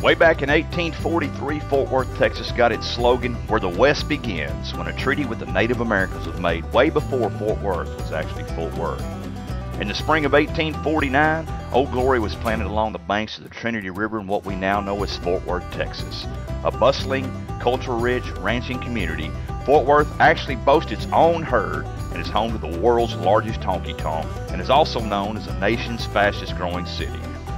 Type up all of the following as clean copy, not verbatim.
Way back in 1843, Fort Worth, Texas got its slogan, "Where the West Begins," when a treaty with the Native Americans was made way before Fort Worth was actually Fort Worth. In the spring of 1849, Old Glory was planted along the banks of the Trinity River in what we now know as Fort Worth, Texas. A bustling, culture-rich ranching community, Fort Worth actually boasts its own herd and is home to the world's largest honky-tonk and is also known as the nation's fastest growing city.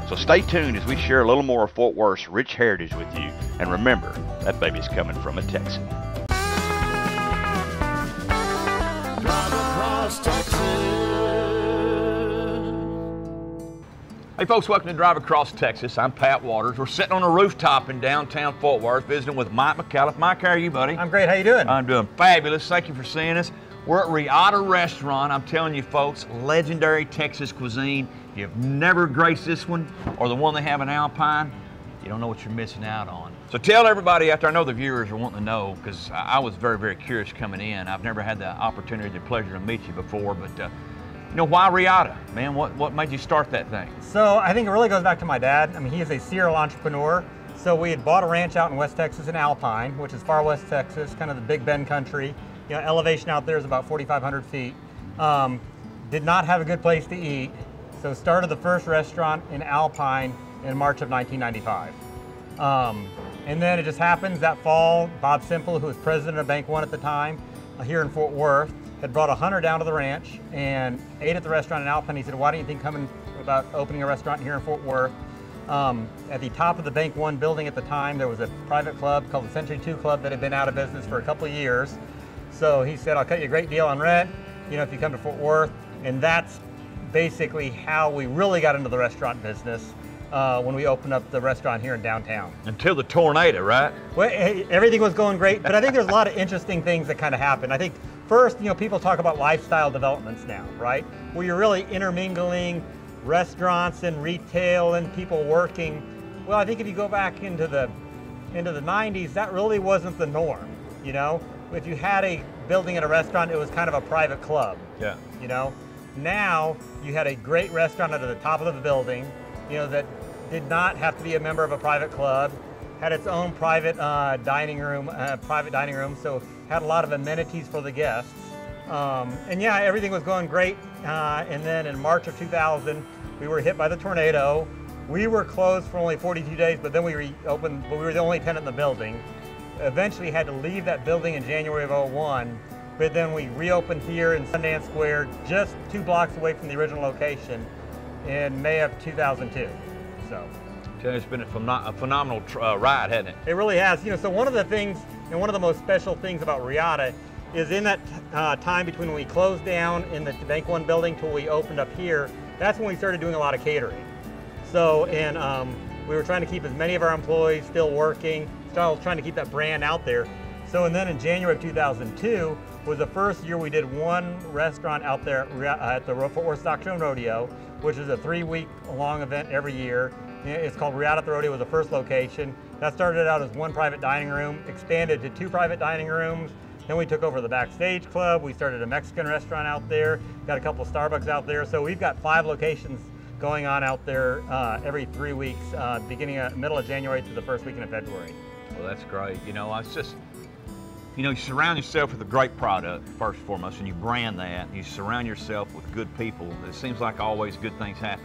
So stay tuned as we share a little more of Fort Worth's rich heritage with you. And remember, that baby's coming from a Texan. Drive across Texas. Hey folks, welcome to Drive Across Texas. I'm Pat Waters. We're sitting on a rooftop in downtown Fort Worth visiting with Mike McAuliffe. Mike, how are you, buddy? I'm great. How you doing? I'm doing fabulous. Thank you for seeing us. We're at Reata Restaurant. I'm telling you folks, legendary Texas cuisine. If you've never graced this one or the one they have in Alpine, you don't know what you're missing out on. So tell everybody, after I know the viewers are wanting to know, because I was very, very curious coming in. I've never had the opportunity, the pleasure to meet you before, but you know, why Reata, man? What made you start that thing? So I think it really goes back to my dad. I mean, he is a serial entrepreneur. So we had bought a ranch out in West Texas in Alpine, which is far west Texas, kind of the Big Bend country. You know, elevation out there is about 4,500 feet. Did not have a good place to eat, so started the first restaurant in Alpine in March of 1995. And then it just happens that fall, Bob Simple, who was president of Bank One at the time, here in Fort Worth, had brought a hunter down to the ranch and ate at the restaurant in Alpine. He said, "Why don't you think coming about opening a restaurant here in Fort Worth?" At the top of the Bank One building at the time, there was a private club called the Century 2 Club that had been out of business for a couple of years. So he said, "I'll cut you a great deal on rent, you know, if you come to Fort Worth." And that's basically how we really got into the restaurant business when we opened up the restaurant here in downtown. Until the tornado, right? Well, everything was going great, but I think there's a lot of interesting things that kind of happened. I think first, you know, people talk about lifestyle developments now, right? Where you're really intermingling restaurants and retail and people working. Well, I think if you go back into the 90s, that really wasn't the norm, you know? If you had a building at a restaurant, it was kind of a private club. Yeah. You know? Now, you had a great restaurant at the top of the building, you know, that did not have to be a member of a private club, had its own private dining room, so had a lot of amenities for the guests. And yeah, everything was going great. And then in March of 2000, we were hit by the tornado. We were closed for only 42 days, but then we reopened, but we were the only tenant in the building. Eventually had to leave that building in January of 01, but then we reopened here in Sundance Square, just 2 blocks away from the original location, in May of 2002. So It's been a phenomenal ride, hasn't it? it really has. You know, so one of the things, and one of the most special things about Reata is in that time between when we closed down in the Bank One building till we opened up here, that's when we started doing a lot of catering. So, and we were trying to keep as many of our employees still working, still trying to keep that brand out there. So, and then in January of 2002 was the first year we did one restaurant out there at the Fort Worth Stock Show Rodeo, which is a 3-week long event every year. It's called Reata at the Rodeo, was the first location. That started out as 1 private dining room, expanded to 2 private dining rooms. Then we took over the Backstage Club. We started a Mexican restaurant out there, got a couple of Starbucks out there. So we've got 5 locations going on out there every 3 weeks, middle of January to the first weekend of February. Well, that's great. You know, it's just, you know, you surround yourself with a great product, first and foremost, and you brand that, and you surround yourself with good people. It seems like always good things happen.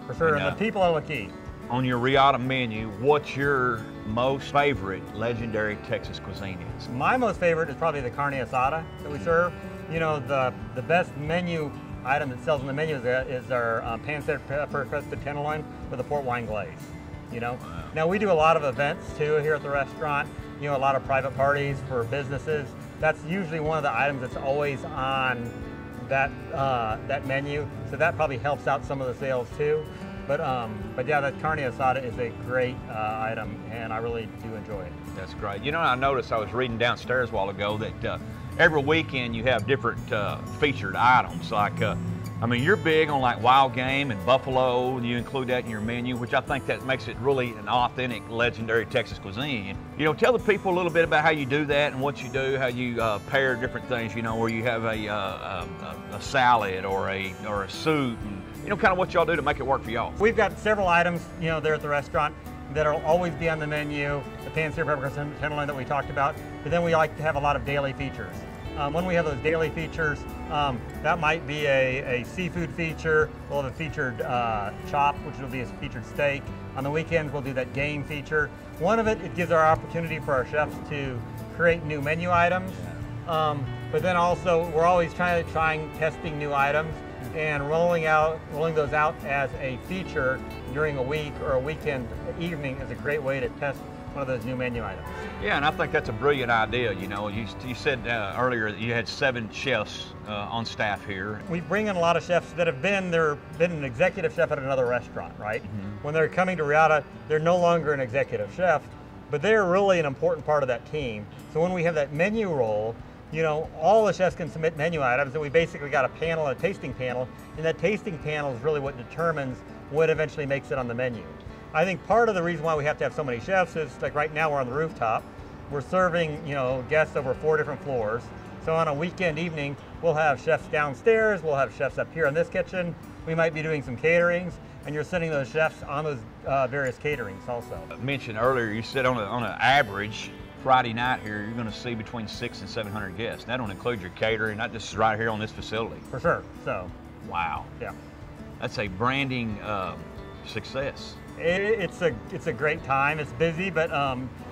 For sure, and the people are the key. On your Reata menu, what's your most favorite legendary Texas cuisine is? My most favorite is probably the carne asada that we serve. You know, the best menu item that sells on the menu is our pan-seared pepper-crusted tenderloin with a port wine glaze. You know, wow. Now we do a lot of events too here at the restaurant. You know, a lot of private parties for businesses. That's usually one of the items that's always on that menu. So that probably helps out some of the sales too. But yeah, that carne asada is a great item, and I really do enjoy it. That's great. You know, I noticed, I was reading downstairs a while ago that every weekend you have different featured items. Like, I mean, you're big on like wild game and buffalo, and you include that in your menu, which I think that makes it really an authentic, legendary Texas cuisine. You know, tell the people a little bit about how you do that and what you do, how you pair different things. You know, where you have a salad or a soup. And, you know, kind of what y'all do to make it work for y'all. We've got several items, you know, there at the restaurant. that'll always be on the menu, the pan-seared pepper tenderloin that we talked about, but then we like to have a lot of daily features. When we have those daily features, that might be a seafood feature. We'll have a featured chop, which will be a featured steak. On the weekends, we'll do that game feature. One of it gives our opportunity for our chefs to create new menu items. But then also, we're always trying testing new items and rolling those out as a feature during a week or a weekend evening is a great way to test one of those new menu items. Yeah, and I think that's a brilliant idea. You know, you said earlier that you had 7 chefs on staff here. We bring in a lot of chefs that have been an executive chef at another restaurant, right? When they're coming to Reata, they're no longer an executive chef, but they're really an important part of that team. So when we have that menu roll, you know, all the chefs can submit menu items, and we basically got a panel, a tasting panel, and that tasting panel is really what determines what eventually makes it on the menu. I think part of the reason why we have to have so many chefs is, like right now we're on the rooftop, we're serving, you know, guests over 4 different floors. So on a weekend evening, we'll have chefs downstairs, we'll have chefs up here in this kitchen, we might be doing some caterings, and you're sending those chefs on those various caterings also. I mentioned earlier, you said on an average, Friday night here, you're going to see between 600 and 700 guests. That don't include your catering, not just right here on this facility. For sure, so. Wow. Yeah. That's a branding success. It's a great time. It's busy, but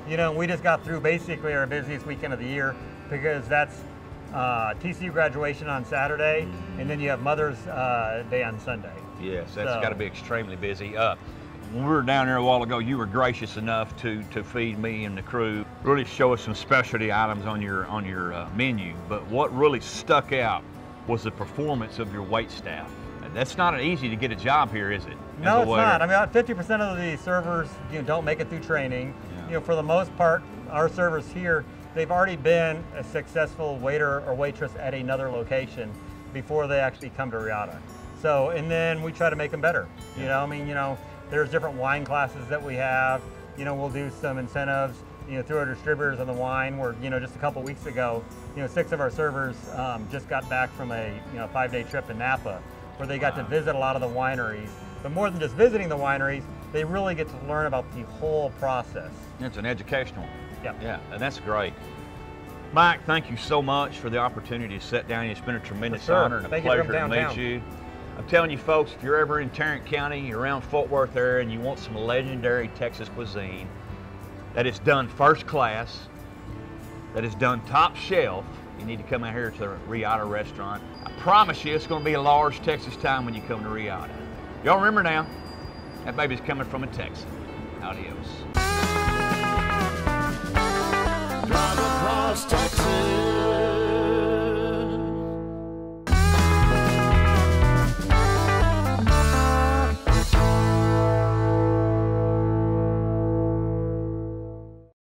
you know, we just got through basically our busiest weekend of the year because that's TCU graduation on Saturday, and then you have Mother's Day on Sunday. Yes, that's got to be extremely busy. When we were down there a while ago, you were gracious enough to feed me and the crew, really show us some specialty items on your menu. But what really stuck out was the performance of your wait staff. And that's not easy to get a job here, is it? No, it's not. I mean, about 50% of the servers, you know, don't make it through training. Yeah. You know, for the most part, our servers here, they've already been a successful waiter or waitress at another location before they actually come to Reata. So, and then we try to make them better. You know, I mean, you know, there's different wine classes that we have. You know, we'll do some incentives, you know, through our distributors on the wine. Where, you know, just a couple weeks ago, you know, 6 of our servers just got back from a 5-day trip in Napa, where they got to visit a lot of the wineries. But more than just visiting the wineries, they really get to learn about the whole process. It's an educational. Yep. Yeah, and that's great. Mike, thank you so much for the opportunity to sit down. It's been a tremendous honor and a pleasure to meet you. I'm telling you folks, if you're ever in Tarrant County, you're around Fort Worth area, and you want some legendary Texas cuisine that is done first class, that is done top shelf, you need to come out here to the Reata Restaurant. I promise you it's going to be a large Texas time when you come to Reata. Y'all remember now, that baby's coming from a Texan. Adios. Drive across Texas.